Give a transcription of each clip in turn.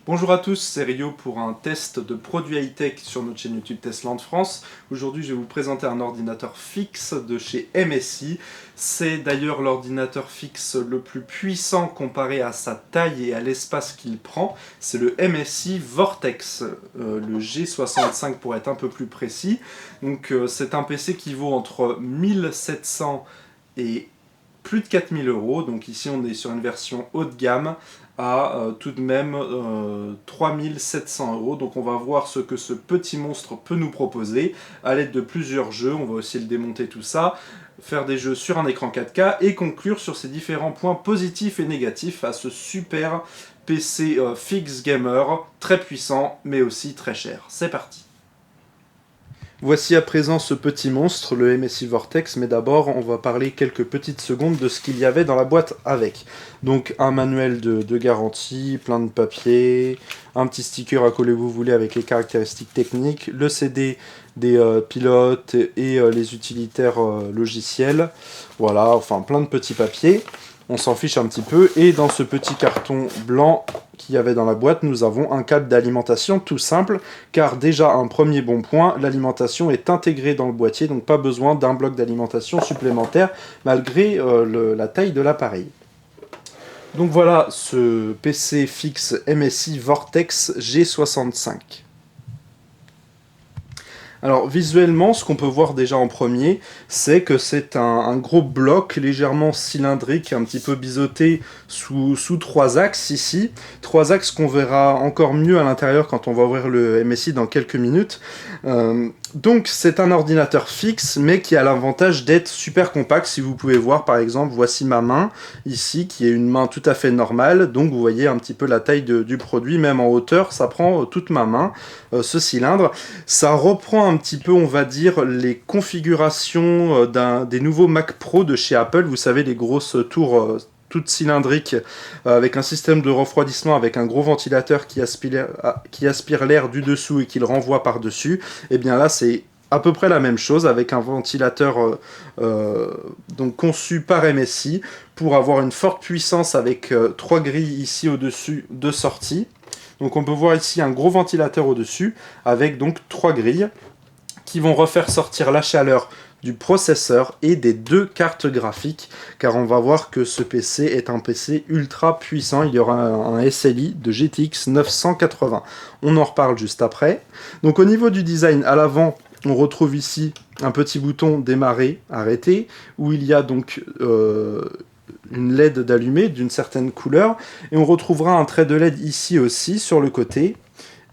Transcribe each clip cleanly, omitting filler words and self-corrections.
Bonjour à tous, c'est Rio pour un test de produits high-tech sur notre chaîne YouTube Tesland France. Aujourd'hui, je vais vous présenter un ordinateur fixe de chez MSI. C'est d'ailleurs l'ordinateur fixe le plus puissant comparé à sa taille et à l'espace qu'il prend. C'est le MSI Vortex, le G65 pour être un peu plus précis. Donc c'est un PC qui vaut entre 1700 et plus de 4000 euros. Donc ici on est sur une version haut de gamme à tout de même 3700 euros. Donc on va voir ce que ce petit monstre peut nous proposer à l'aide de plusieurs jeux. On va aussi le démonter tout ça, faire des jeux sur un écran 4K et conclure sur ces différents points positifs et négatifs à ce super PC fixe gamer, très puissant mais aussi très cher. C'est parti. Voici à présent ce petit monstre, le MSI Vortex, mais d'abord on va parler quelques petites secondes de ce qu'il y avait dans la boîte avec. Donc un manuel de garantie, plein de papiers, un petit sticker à coller où vous voulez avec les caractéristiques techniques, le CD des pilotes et les utilitaires logiciels, voilà, enfin plein de petits papiers. On s'en fiche un petit peu, et dans ce petit carton blanc qu'il y avait dans la boîte, nous avons un câble d'alimentation tout simple, car déjà un premier bon point, l'alimentation est intégrée dans le boîtier, donc pas besoin d'un bloc d'alimentation supplémentaire, malgré la taille de l'appareil. Donc voilà ce PC fixe MSI Vortex G65. Alors visuellement, ce qu'on peut voir déjà en premier, c'est que c'est un gros bloc légèrement cylindrique, un petit peu biseauté sous trois axes ici. Trois axes qu'on verra encore mieux à l'intérieur quand on va ouvrir le MSI dans quelques minutes. Donc c'est un ordinateur fixe, mais qui a l'avantage d'être super compact. Si vous pouvez voir par exemple, voici ma main ici, qui est une main tout à fait normale. Donc vous voyez un petit peu la taille du produit, même en hauteur, ça prend toute ma main, ce cylindre. Ça reprend un petit peu, on va dire, les configurations des nouveaux Mac Pro de chez Apple. Vous savez, les grosses tours toutes cylindriques avec un système de refroidissement avec un gros ventilateur qui aspire l'air du dessous et qui le renvoie par-dessus. Et bien là, c'est à peu près la même chose avec un ventilateur donc conçu par MSI pour avoir une forte puissance avec trois grilles ici au-dessus de sortie. Donc on peut voir ici un gros ventilateur au-dessus avec donc trois grilles qui vont refaire sortir la chaleur du processeur et des deux cartes graphiques, car on va voir que ce PC est un PC ultra puissant. Il y aura un SLI de GTX 980. On en reparle juste après. Donc au niveau du design, à l'avant, on retrouve ici un petit bouton démarrer, arrêter, où il y a donc une LED d'allumée d'une certaine couleur, et on retrouvera un trait de LED ici aussi sur le côté.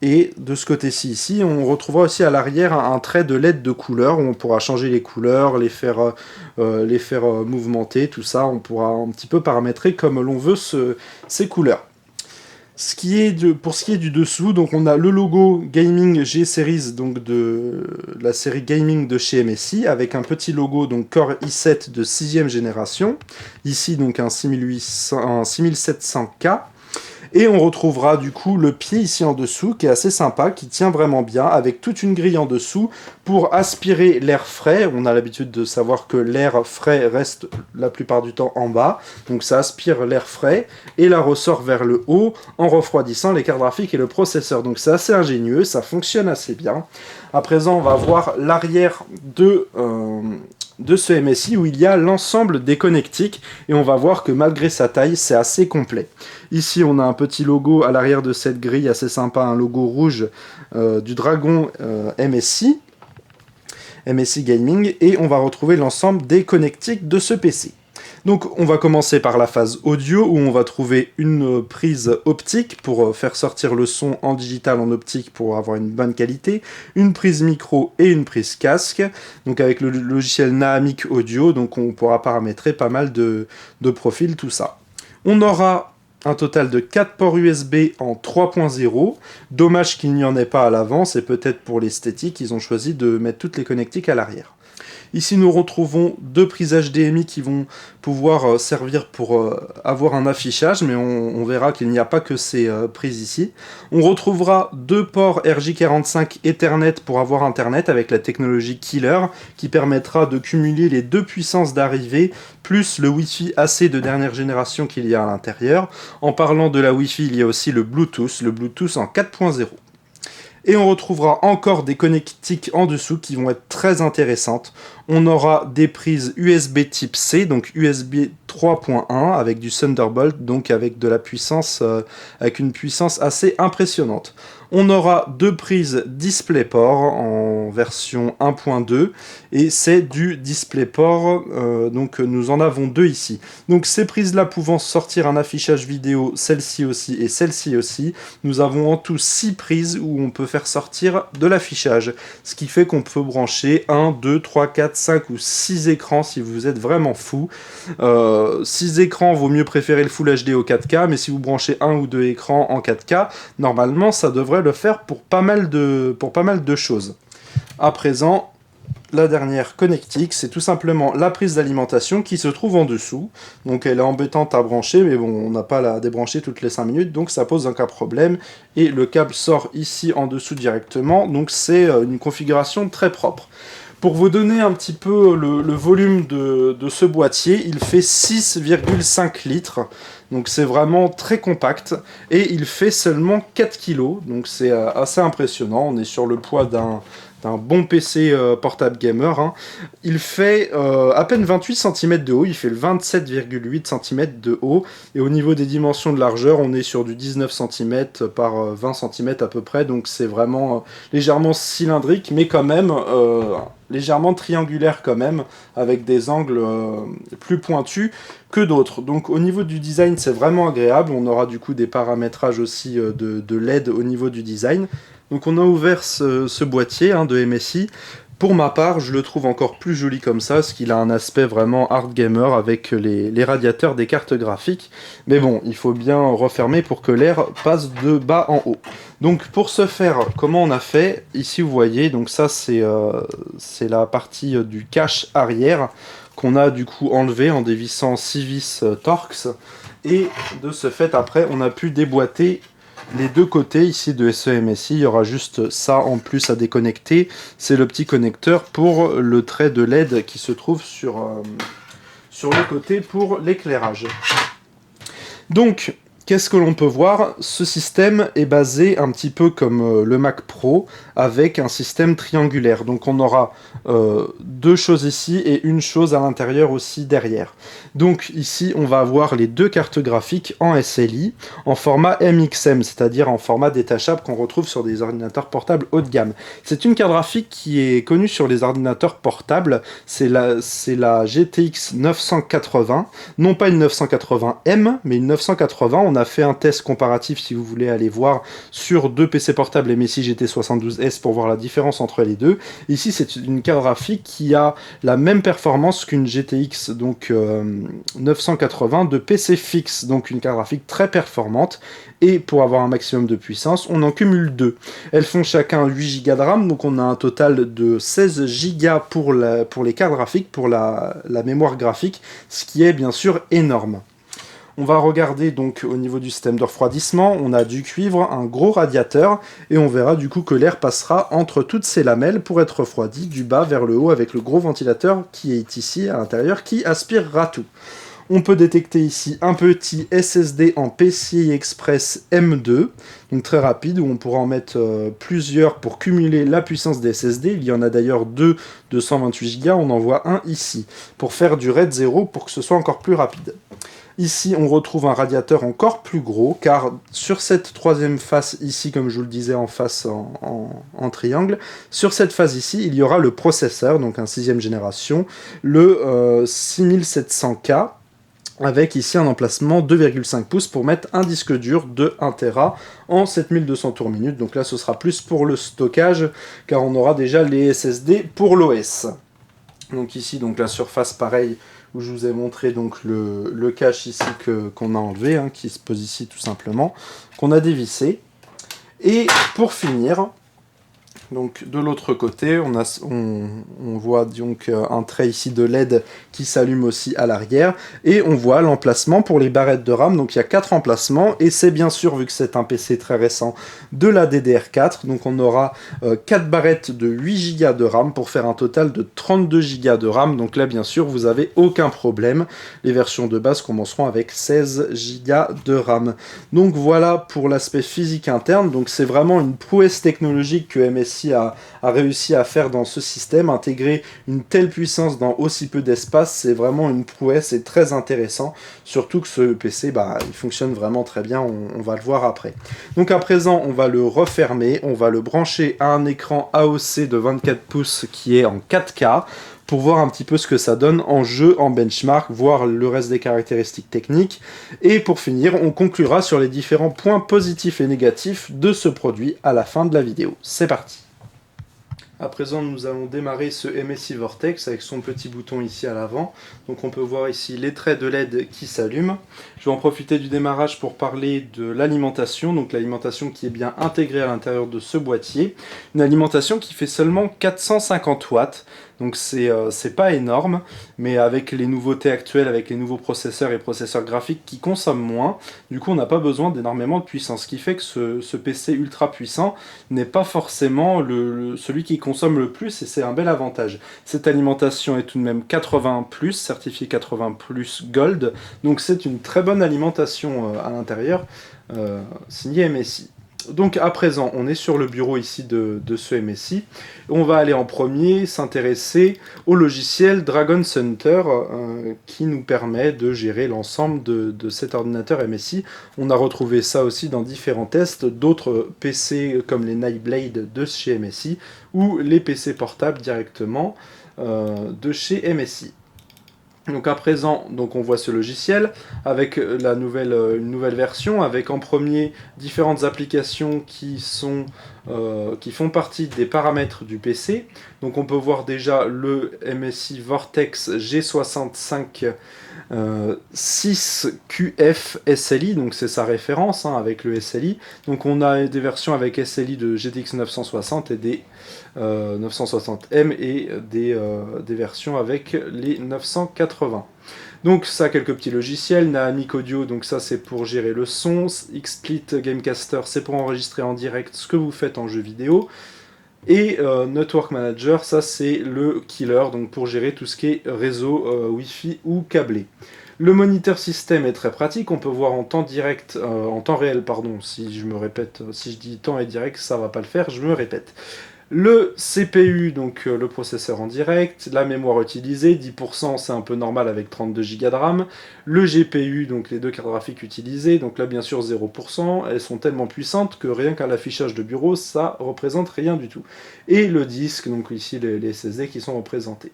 Et de ce côté-ci, ici, on retrouvera aussi à l'arrière un trait de LED de couleur où on pourra changer les couleurs, les faire mouvementer, tout ça. On pourra un petit peu paramétrer comme l'on veut ces couleurs. Pour ce qui est du dessous, donc on a le logo Gaming G-Series, donc de la série Gaming de chez MSI, avec un petit logo donc Core i7 de 6ème génération. Ici donc un 6700K. Et on retrouvera du coup le pied ici en dessous qui est assez sympa, qui tient vraiment bien, avec toute une grille en dessous pour aspirer l'air frais. On a l'habitude de savoir que l'air frais reste la plupart du temps en bas, donc ça aspire l'air frais et la ressort vers le haut en refroidissant les cartes graphiques et le processeur. Donc c'est assez ingénieux, ça fonctionne assez bien. À présent on va voir l'arrière de ce MSI où il y a l'ensemble des connectiques et on va voir que malgré sa taille c'est assez complet. Ici on a un petit logo à l'arrière de cette grille assez sympa, un logo rouge du dragon MSI Gaming, et on va retrouver l'ensemble des connectiques de ce PC. Donc on va commencer par la phase audio où on va trouver une prise optique pour faire sortir le son en digital en optique pour avoir une bonne qualité, une prise micro et une prise casque, donc avec le logiciel Naamic Audio, donc on pourra paramétrer pas mal de profils, tout ça. On aura un total de 4 ports USB en 3.0, dommage qu'il n'y en ait pas à l'avant, c'est peut-être pour l'esthétique, ils ont choisi de mettre toutes les connectiques à l'arrière. Ici nous retrouvons deux prises HDMI qui vont pouvoir servir pour avoir un affichage, mais on verra qu'il n'y a pas que ces prises ici. On retrouvera deux ports RJ45 Ethernet pour avoir Internet avec la technologie Killer qui permettra de cumuler les deux puissances d'arrivée plus le Wi-Fi AC de dernière génération qu'il y a à l'intérieur. En parlant de la Wi-Fi, il y a aussi le Bluetooth en 4.0. Et on retrouvera encore des connectiques en dessous qui vont être très intéressantes. On aura des prises USB type C, donc USB 3.1 avec du Thunderbolt, donc avec de la puissance, avec une puissance assez impressionnante. On aura deux prises DisplayPort en version 1.2 et c'est du DisplayPort, donc nous en avons deux ici. Donc ces prises-là pouvant sortir un affichage vidéo, celle-ci aussi et celle-ci aussi, nous avons en tout 6 prises où on peut faire sortir de l'affichage. Ce qui fait qu'on peut brancher 1, 2, 3, 4, 5 ou 6 écrans si vous êtes vraiment fou. 6 écrans, vaut mieux préférer le Full HD au 4K, mais si vous branchez 1 ou 2 écrans en 4K, normalement ça devrait le faire pour pas mal de choses. À présent, la dernière connectique, c'est tout simplement la prise d'alimentation qui se trouve en dessous. Donc elle est embêtante à brancher, mais bon, on n'a pas à la débrancher toutes les 5 minutes, donc ça pose aucun problème. Et le câble sort ici en dessous directement, donc c'est une configuration très propre. Pour vous donner un petit peu le volume de ce boîtier, il fait 6,5 litres. Donc c'est vraiment très compact. Et il fait seulement 4 kg. Donc c'est assez impressionnant. On est sur le poids d'un bon PC portable gamer. Hein. Il fait à peine 28 cm de haut. Il fait le 27,8 cm de haut. Et au niveau des dimensions de largeur, on est sur du 19 cm par 20 cm à peu près. Donc c'est vraiment légèrement cylindrique, mais quand même légèrement triangulaire quand même, avec des angles plus pointus que d'autres. Donc au niveau du design, c'est vraiment agréable. On aura du coup des paramétrages aussi de LED au niveau du design. Donc on a ouvert ce boîtier de MSI. Pour ma part, je le trouve encore plus joli comme ça, parce qu'il a un aspect vraiment hard gamer avec les radiateurs des cartes graphiques. Mais bon, il faut bien refermer pour que l'air passe de bas en haut. Donc pour ce faire, comment on a fait? Ici vous voyez, donc ça c'est la partie du cache arrière qu'on a du coup enlevé en dévissant 6 vis Torx. Et de ce fait, après, on a pu déboîter les deux côtés ici de SEMSI. Il y aura juste ça en plus à déconnecter. C'est le petit connecteur pour le trait de LED qui se trouve sur le côté pour l'éclairage. Donc, qu'est-ce que l'on peut voir? Ce système est basé un petit peu comme le Mac Pro, avec un système triangulaire. Donc on aura deux choses ici et une chose à l'intérieur aussi derrière. Donc ici on va avoir les deux cartes graphiques en SLI, en format MXM, c'est-à-dire en format détachable qu'on retrouve sur des ordinateurs portables haut de gamme. C'est une carte graphique qui est connue sur les ordinateurs portables, c'est la GTX 980, non pas une 980M, mais une 980. On a fait un test comparatif si vous voulez aller voir sur deux PC portables MSI GT72S pour voir la différence entre les deux. Ici c'est une carte graphique qui a la même performance qu'une GTX donc 980 de PC fixe, donc une carte graphique très performante, et pour avoir un maximum de puissance on en cumule deux. Elles font chacun 8 Go de RAM, donc on a un total de 16 Go pour les cartes graphiques, pour la mémoire graphique, ce qui est bien sûr énorme. On va regarder donc au niveau du système de refroidissement, on a du cuivre, un gros radiateur, et on verra du coup que l'air passera entre toutes ces lamelles pour être refroidi du bas vers le haut avec le gros ventilateur qui est ici à l'intérieur qui aspirera tout. On peut détecter ici un petit SSD en PCI Express M2, donc très rapide, où on pourra en mettre plusieurs pour cumuler la puissance des SSD. Il y en a d'ailleurs deux de 128 Go, on en voit un ici, pour faire du RAID 0 pour que ce soit encore plus rapide. Ici, on retrouve un radiateur encore plus gros, car sur cette troisième face ici, comme je vous le disais en face en triangle, sur cette face ici, il y aura le processeur, donc un 6e génération, le 6700K, avec ici un emplacement 2,5 pouces pour mettre un disque dur de 1 Tera en 7200 tours minute. Donc là, ce sera plus pour le stockage, car on aura déjà les SSD pour l'OS. Donc ici, donc la surface, pareil, où je vous ai montré donc le cache ici qu'on a enlevé, qui se pose ici tout simplement, qu'on a dévissé. Et pour finir, Donc de l'autre côté, on voit donc un trait ici de LED qui s'allume aussi à l'arrière, et on voit l'emplacement pour les barrettes de RAM. Donc il y a 4 emplacements, et c'est bien sûr, vu que c'est un PC très récent, de la DDR4. Donc on aura 4 barrettes de 8 Go de RAM pour faire un total de 32 Go de RAM. Donc là bien sûr, vous n'avez aucun problème. Les versions de base commenceront avec 16 Go de RAM. Donc voilà pour l'aspect physique interne. Donc c'est vraiment une prouesse technologique que MSI a réussi à faire dans ce système. Intégrer une telle puissance dans aussi peu d'espace, c'est vraiment une prouesse et très intéressant. Surtout que ce PC, il fonctionne vraiment très bien, on va le voir après. Donc à présent, on va le refermer, on va le brancher à un écran AOC de 24 pouces qui est en 4K, pour voir un petit peu ce que ça donne en jeu, en benchmark, voir le reste des caractéristiques techniques. Et pour finir, on conclura sur les différents points positifs et négatifs de ce produit à la fin de la vidéo. C'est parti! À présent, nous allons démarrer ce MSI Vortex avec son petit bouton ici à l'avant. Donc on peut voir ici les traits de LED qui s'allument. Je vais en profiter du démarrage pour parler de l'alimentation. Donc l'alimentation qui est bien intégrée à l'intérieur de ce boîtier. Une alimentation qui fait seulement 450 watts. Donc c'est pas énorme, mais avec les nouveautés actuelles, avec les nouveaux processeurs et processeurs graphiques qui consomment moins, du coup on n'a pas besoin d'énormément de puissance. Ce qui fait que ce PC ultra puissant n'est pas forcément celui qui consomme le plus, et c'est un bel avantage. Cette alimentation est tout de même 80+, certifié 80+ Gold, donc c'est une très bonne alimentation à l'intérieur, signée MSI. Donc à présent, on est sur le bureau ici de ce MSI. On va aller en premier s'intéresser au logiciel Dragon Center qui nous permet de gérer l'ensemble de cet ordinateur MSI. On a retrouvé ça aussi dans différents tests d'autres PC comme les Nightblade de chez MSI ou les PC portables directement de chez MSI. Donc à présent, on voit ce logiciel avec une nouvelle version, avec en premier différentes applications qui font partie des paramètres du PC. Donc on peut voir déjà le MSI Vortex G65 6QF SLI, donc c'est sa référence avec le SLI. Donc on a des versions avec SLI de GTX 960 et des 960M et des versions avec les 980. Donc ça a quelques petits logiciels, Naamic Audio, donc ça c'est pour gérer le son, XSplit Gamecaster c'est pour enregistrer en direct ce que vous faites en jeu vidéo, et Network Manager, ça c'est le killer, donc pour gérer tout ce qui est réseau Wi-Fi ou câblé. Le moniteur système est très pratique, on peut voir en temps réel, si je me répète, si je dis temps et direct, ça va pas le faire, je me répète. Le CPU, donc le processeur en direct, la mémoire utilisée, 10% c'est un peu normal avec 32 Go de RAM, le GPU, donc les deux cartes graphiques utilisées, donc là bien sûr 0%, elles sont tellement puissantes que rien qu'à l'affichage de bureau, ça représente rien du tout. Et le disque, donc ici les SSD qui sont représentés.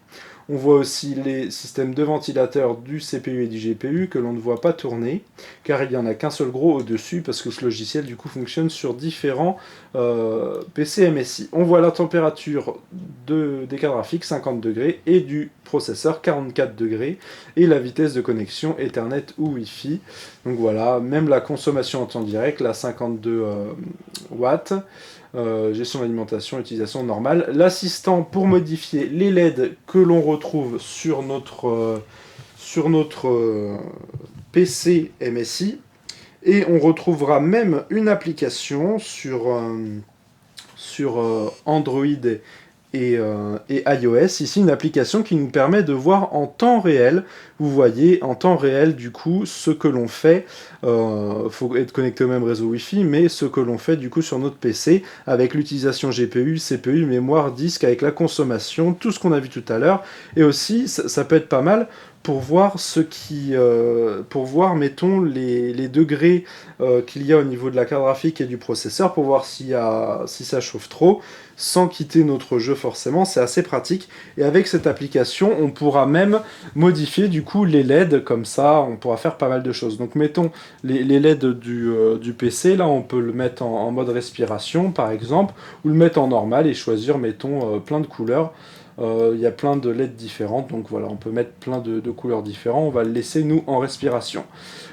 On voit aussi les systèmes de ventilateurs du CPU et du GPU que l'on ne voit pas tourner, car il n'y en a qu'un seul gros au-dessus, parce que ce logiciel du coup fonctionne sur différents PC MSI. On voit la température des cartes graphiques, 50 degrés, et du processeur, 44 degrés, et la vitesse de connexion Ethernet ou Wi-Fi. Donc voilà, même la consommation en temps direct, la 52 watts. Gestion d'alimentation, utilisation normale. L'assistant pour modifier les LED que l'on retrouve sur notre PC MSI. Et on retrouvera même une application sur Android et iOS, ici une application qui nous permet de voir en temps réel, vous voyez en temps réel du coup ce que l'on fait, faut être connecté au même réseau Wi-Fi, mais ce que l'on fait du coup sur notre PC avec l'utilisation GPU, CPU, mémoire, disque, avec la consommation, tout ce qu'on a vu tout à l'heure, et aussi ça peut être pas mal pour voir mettons les degrés qu'il y a au niveau de la carte graphique et du processeur, pour voir si ça chauffe trop, sans quitter notre jeu forcément, c'est assez pratique. Et avec cette application, on pourra même modifier du coup les LED, comme ça on pourra faire pas mal de choses. Donc mettons les LED du PC, là on peut le mettre en mode respiration par exemple, ou le mettre en normal et choisir mettons plein de couleurs. Il y a plein de LED différentes, donc voilà, on peut mettre plein de couleurs différentes. On va le laisser, nous, en respiration.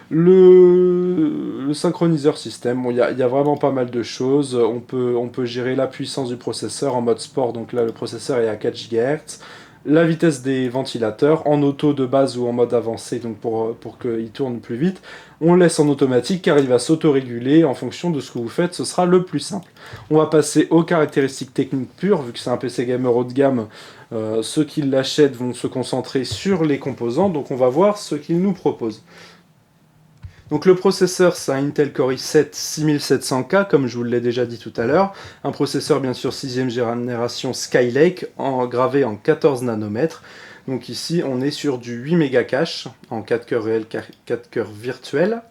Le synchroniseur système, bon, y a vraiment pas mal de choses. On peut gérer la puissance du processeur en mode sport, donc là, le processeur est à 4 GHz. La vitesse des ventilateurs en auto de base ou en mode avancé, donc pour qu'il tourne plus vite. On le laisse en automatique car il va s'autoréguler en fonction de ce que vous faites, ce sera le plus simple. On va passer aux caractéristiques techniques pures, vu que c'est un PC gamer haut de gamme, ceux qui l'achètent vont se concentrer sur les composants, donc on va voir ce qu'il nous propose. Donc le processeur, c'est un Intel Core i7 6700K, comme je vous l'ai déjà dit tout à l'heure. Un processeur bien sûr 6ème génération Skylake, gravé en 14 nanomètres. Donc ici, on est sur du 8 méga cache, en 4 cœurs réels, 4 cœurs virtuels.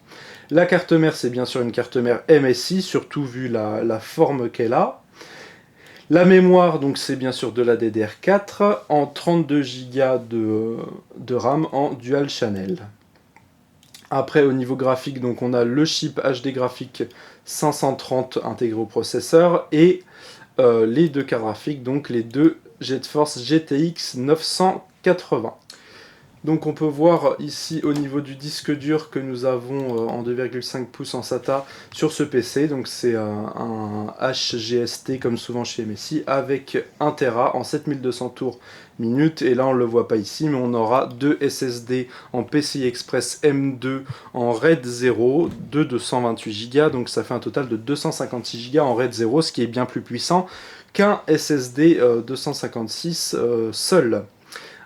La carte mère, c'est bien sûr une carte mère MSI, surtout vu la forme qu'elle a. La mémoire, donc c'est bien sûr de la DDR4, en 32 Go de RAM en dual channel. Après, au niveau graphique, donc on a le chip HD graphique 530 intégré au processeur et les deux cartes graphiques, donc les deux GeForce GTX 980. Donc on peut voir ici au niveau du disque dur que nous avons en 2,5 pouces en SATA sur ce PC. Donc c'est un HGST comme souvent chez MSI avec 1 Tera en 7200 tours minute. Et là on ne le voit pas ici, mais on aura deux SSD en PCI Express M2 en RAID 0 de 228 Go. Donc ça fait un total de 256 Go en RAID 0, ce qui est bien plus puissant qu'un SSD 256 seul.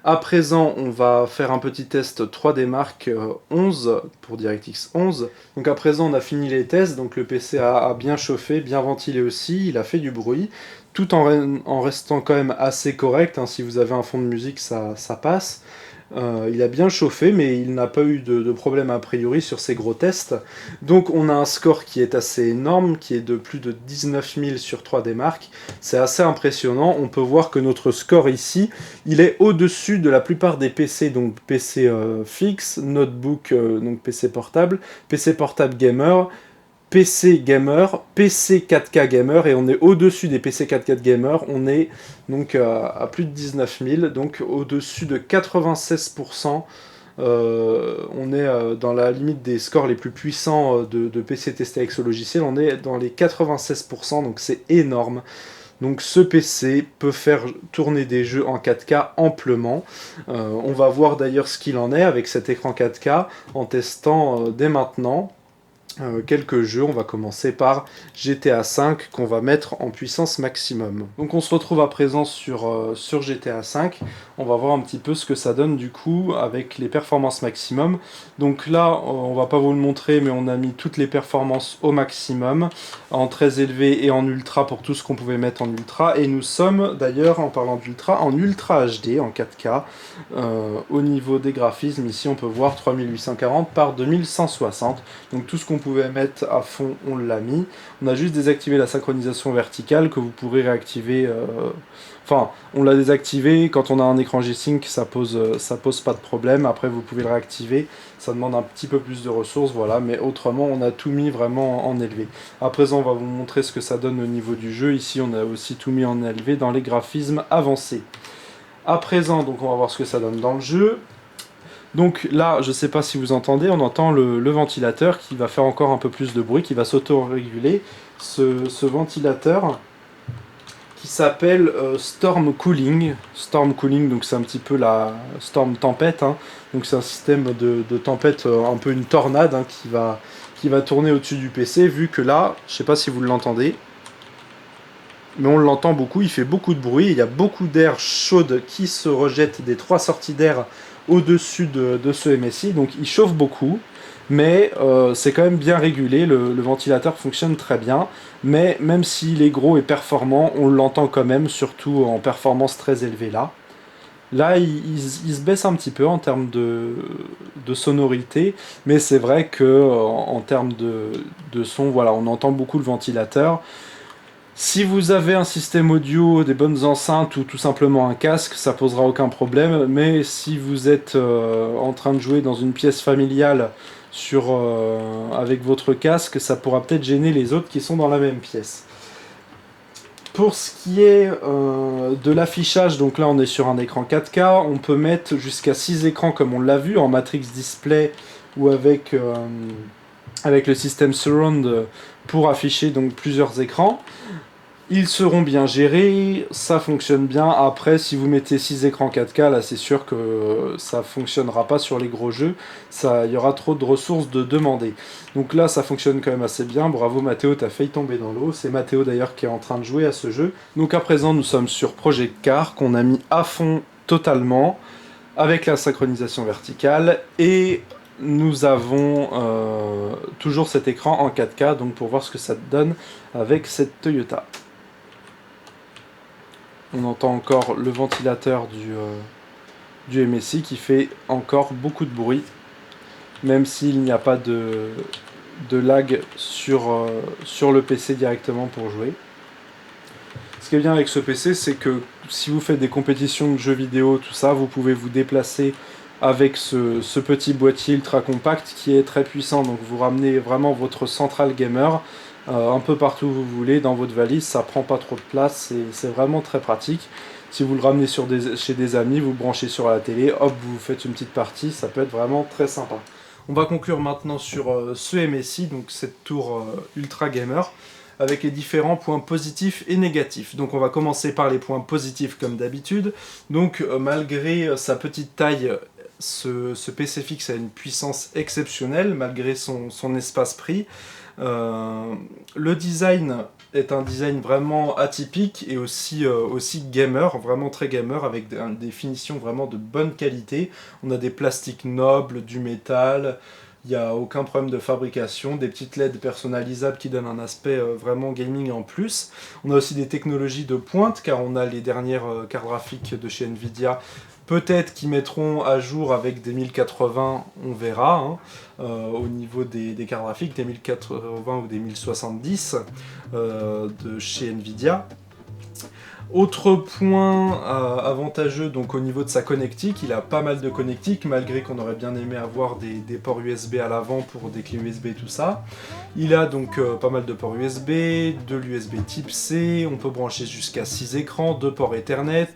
À présent, on va faire un petit test 3D Mark 11 pour DirectX 11. Donc à présent, on a fini les tests, donc le PC a bien chauffé, bien ventilé aussi, il a fait du bruit, tout en restant quand même assez correct, hein. Si vous avez un fond de musique, ça passe. Il a bien chauffé, mais il n'a pas eu de problème a priori sur ces gros tests. Donc on a un score qui est assez énorme, qui est de plus de 19 000 sur 3D Mark. C'est assez impressionnant. On peut voir que notre score ici, il est au-dessus de la plupart des PC, donc PC fixe, notebook, donc PC portable gamer, PC gamer, PC 4K gamer, et on est au-dessus des PC 4K gamer, on est donc à plus de 19 000, donc au-dessus de 96%. On est dans la limite des scores les plus puissants de PC testés avec ce logiciel, on est dans les 96%, donc c'est énorme. Donc ce PC peut faire tourner des jeux en 4K amplement. On va voir d'ailleurs ce qu'il en est avec cet écran 4K en testant dès maintenant. Quelques jeux, on va commencer par GTA V qu'on va mettre en puissance maximum. Donc on se retrouve à présent sur GTA V, on va voir un petit peu ce que ça donne du coup avec les performances maximum. Donc là on va pas vous le montrer, mais on a mis toutes les performances au maximum, en très élevé et en ultra pour tout ce qu'on pouvait mettre en ultra, et nous sommes d'ailleurs, en parlant d'ultra, en ultra HD, en 4K. Au niveau des graphismes, ici on peut voir 3840 par 2160, donc tout ce qu'on pouvait mettre à fond, on l'a mis. On a juste désactivé la synchronisation verticale que vous pourrez réactiver. Enfin, on l'a désactivé. Quand on a un écran G-Sync, ça pose pas de problème. Après, vous pouvez le réactiver. Ça demande un petit peu plus de ressources, voilà. Mais autrement, on a tout mis vraiment en élevé. À présent, on va vous montrer ce que ça donne au niveau du jeu. Ici, on a aussi tout mis en élevé dans les graphismes avancés. À présent, donc, on va voir ce que ça donne dans le jeu. Donc là, je ne sais pas si vous entendez, on entend le ventilateur qui va faire encore un peu plus de bruit, qui va s'auto-réguler. Ce ventilateur qui s'appelle Storm Cooling. Storm Cooling, donc c'est un petit peu la Storm Tempête, hein. Donc c'est un système de tempête, un peu une tornade, hein, qui va tourner au-dessus du PC, vu que là, je ne sais pas si vous l'entendez, mais on l'entend beaucoup, il fait beaucoup de bruit, il y a beaucoup d'air chaude qui se rejette des trois sorties d'air au-dessus de ce MSI, donc il chauffe beaucoup, mais c'est quand même bien régulé, le ventilateur fonctionne très bien, mais même s'il est gros et performant, on l'entend quand même, surtout en performance très élevée là. Là, il se baisse un petit peu en termes de sonorité, mais c'est vrai que en termes de son, voilà, on entend beaucoup le ventilateur. Si vous avez un système audio, des bonnes enceintes ou tout simplement un casque, ça posera aucun problème. Mais si vous êtes en train de jouer dans une pièce familiale avec votre casque, ça pourra peut-être gêner les autres qui sont dans la même pièce. Pour ce qui est de l'affichage, donc là on est sur un écran 4K, on peut mettre jusqu'à 6 écrans comme on l'a vu en Matrix Display ou avec le système Surround pour afficher donc plusieurs écrans. Ils seront bien gérés, ça fonctionne bien. Après, si vous mettez 6 écrans 4K, là c'est sûr que ça fonctionnera pas sur les gros jeux. Il y aura trop de ressources de demander. Donc là, ça fonctionne quand même assez bien. Bravo Mathéo, t'as failli tomber dans l'eau. C'est Mathéo d'ailleurs qui est en train de jouer à ce jeu. Donc à présent, nous sommes sur Project Car, qu'on a mis à fond totalement, avec la synchronisation verticale. Et nous avons toujours cet écran en 4K, donc pour voir ce que ça donne avec cette Toyota. On entend encore le ventilateur du MSI qui fait encore beaucoup de bruit, même s'il n'y a pas de lag sur le PC directement pour jouer. Ce qui est bien avec ce PC, c'est que si vous faites des compétitions de jeux vidéo, tout ça, vous pouvez vous déplacer avec ce petit boîtier ultra compact qui est très puissant. Donc vous ramenez vraiment votre centrale gamer un peu partout où vous voulez dans votre valise, ça prend pas trop de place, c'est vraiment très pratique. Si vous le ramenez chez des amis, vous branchez sur la télé, hop, vous faites une petite partie, ça peut être vraiment très sympa. On va conclure maintenant sur ce MSI, donc cette tour ultra gamer, avec les différents points positifs et négatifs. Donc on va commencer par les points positifs comme d'habitude. Donc malgré sa petite taille, ce PC fixe a une puissance exceptionnelle malgré son espace prix. Le design est un design vraiment atypique et aussi gamer, vraiment très gamer, avec des finitions vraiment de bonne qualité. On a des plastiques nobles, du métal, il n'y a aucun problème de fabrication, des petites LED personnalisables qui donnent un aspect vraiment gaming en plus. On a aussi des technologies de pointe car on a les dernières cartes graphiques de chez Nvidia. Peut-être qu'ils mettront à jour avec des 1080, on verra, hein, au niveau des cartes graphiques, des 1080 ou des 1070 de chez Nvidia. Autre point avantageux donc au niveau de sa connectique, il a pas mal de connectiques, malgré qu'on aurait bien aimé avoir des ports USB à l'avant pour des clés USB et tout ça. Il a donc pas mal de ports USB, de l'USB type C, on peut brancher jusqu'à 6 écrans, 2 ports Ethernet,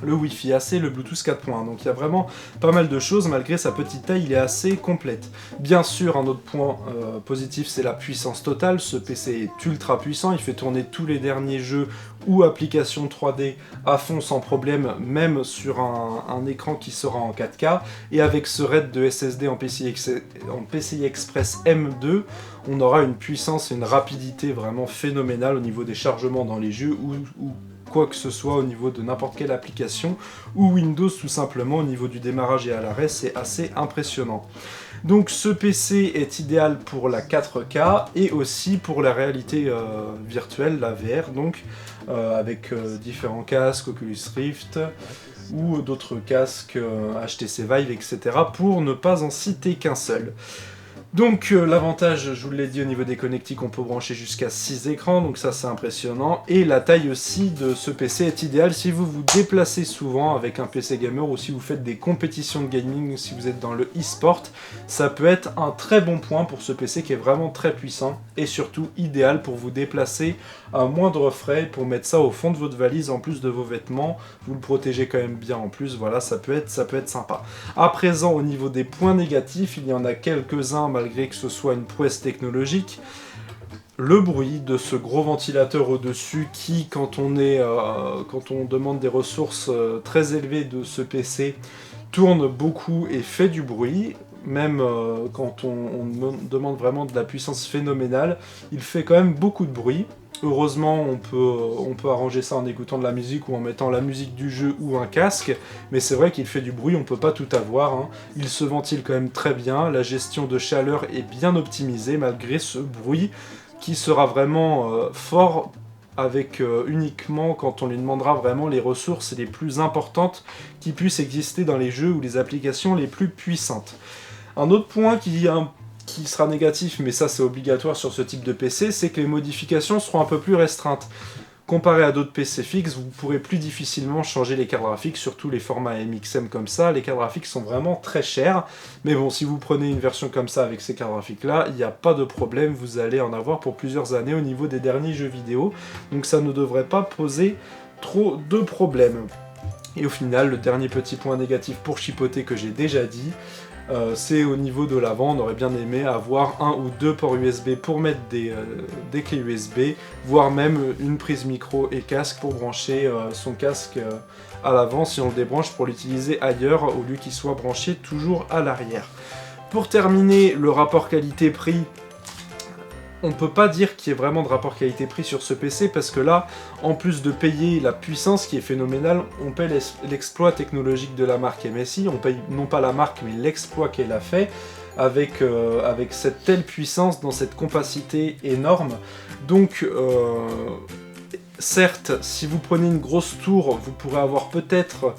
le Wi-Fi AC, le Bluetooth 4.1. Donc il y a vraiment pas mal de choses, malgré sa petite taille, il est assez complète. Bien sûr, un autre point positif, c'est la puissance totale. Ce PC est ultra puissant, il fait tourner tous les derniers jeux ou applications 3D à fond sans problème, même sur un écran qui sera en 4K. Et avec ce RAID de SSD en PCI Express M2, on aura une puissance et une rapidité vraiment phénoménale au niveau des chargements dans les jeux ou quoi que ce soit au niveau de n'importe quelle application, ou Windows tout simplement au niveau du démarrage et à l'arrêt, c'est assez impressionnant. Donc ce PC est idéal pour la 4K et aussi pour la réalité virtuelle, la VR, donc avec différents casques, Oculus Rift ou d'autres casques HTC Vive, etc. pour ne pas en citer qu'un seul. Donc l'avantage, je vous l'ai dit, au niveau des connectiques, on peut brancher jusqu'à 6 écrans, donc ça c'est impressionnant. Et la taille aussi de ce PC est idéale si vous vous déplacez souvent avec un PC gamer ou si vous faites des compétitions de gaming, si vous êtes dans le e-sport. Ça peut être un très bon point pour ce PC qui est vraiment très puissant et surtout idéal pour vous déplacer à moindre frais, pour mettre ça au fond de votre valise en plus de vos vêtements. Vous le protégez quand même bien en plus, voilà, ça peut être sympa. À présent, au niveau des points négatifs, il y en a quelques-uns malgré que ce soit une prouesse technologique. Le bruit de ce gros ventilateur au-dessus qui, quand on demande des ressources très élevées de ce PC, tourne beaucoup et fait du bruit. Même quand on demande vraiment de la puissance phénoménale, il fait quand même beaucoup de bruit. Heureusement, on peut arranger ça en écoutant de la musique ou en mettant la musique du jeu ou un casque, mais c'est vrai qu'il fait du bruit, on peut pas tout avoir, hein. Il se ventile quand même très bien, la gestion de chaleur est bien optimisée malgré ce bruit qui sera vraiment fort avec uniquement quand on lui demandera vraiment les ressources les plus importantes qui puissent exister dans les jeux ou les applications les plus puissantes. Un autre point qui sera négatif, mais ça c'est obligatoire sur ce type de PC, c'est que les modifications seront un peu plus restreintes. Comparé à d'autres PC fixes, vous pourrez plus difficilement changer les cartes graphiques, surtout les formats MXM comme ça. Les cartes graphiques sont vraiment très chères, mais bon, si vous prenez une version comme ça avec ces cartes graphiques là, il n'y a pas de problème, vous allez en avoir pour plusieurs années au niveau des derniers jeux vidéo, donc ça ne devrait pas poser trop de problèmes. Et au final, le dernier petit point négatif pour chipoter que j'ai déjà dit, c'est au niveau de l'avant. On aurait bien aimé avoir un ou deux ports USB pour mettre des clés USB, voire même une prise micro et casque pour brancher son casque à l'avant si on le débranche pour l'utiliser ailleurs au lieu qu'il soit branché toujours à l'arrière. Pour terminer, le rapport qualité-prix, on ne peut pas dire qu'il y ait vraiment de rapport qualité-prix sur ce PC parce que là, en plus de payer la puissance qui est phénoménale, on paye l'exploit technologique de la marque MSI, on paye non pas la marque mais l'exploit qu'elle a fait avec cette telle puissance dans cette compacité énorme. Donc, certes, si vous prenez une grosse tour, vous pourrez avoir peut-être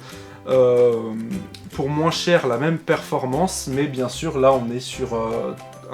pour moins cher la même performance, mais bien sûr là on est sur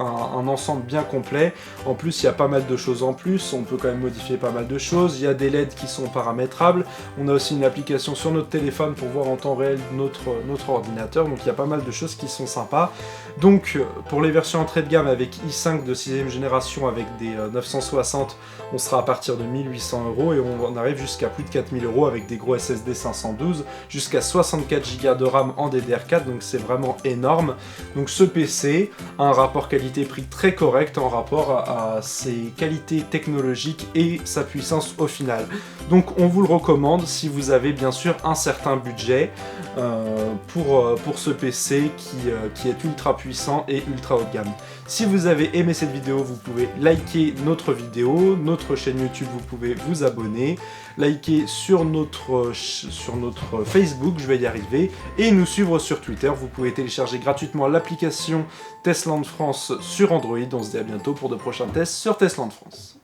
un ensemble bien complet. En plus il y a pas mal de choses en plus, on peut quand même modifier pas mal de choses, il y a des LED qui sont paramétrables, on a aussi une application sur notre téléphone pour voir en temps réel notre ordinateur, donc il y a pas mal de choses qui sont sympas. Donc pour les versions entrée de gamme avec i5 de 6ème génération avec des 960, on sera à partir de 1800 € et on arrive jusqu'à plus de 4000 € avec des gros SSD 512, jusqu'à 64 Go de RAM en DDR4, donc c'est vraiment énorme. Donc ce PC a un rapport qualité-prix très correct en rapport à ses qualités technologiques et sa puissance au final. Donc on vous le recommande si vous avez bien sûr un certain budget pour ce PC qui est ultra puissant et ultra haut de gamme. Si vous avez aimé cette vidéo, vous pouvez liker notre vidéo, notre chaîne YouTube, vous pouvez vous abonner, liker sur notre Facebook, je vais y arriver, et nous suivre sur Twitter. Vous pouvez télécharger gratuitement l'application Testland France sur Android. On se dit à bientôt pour de prochains tests sur Testland France.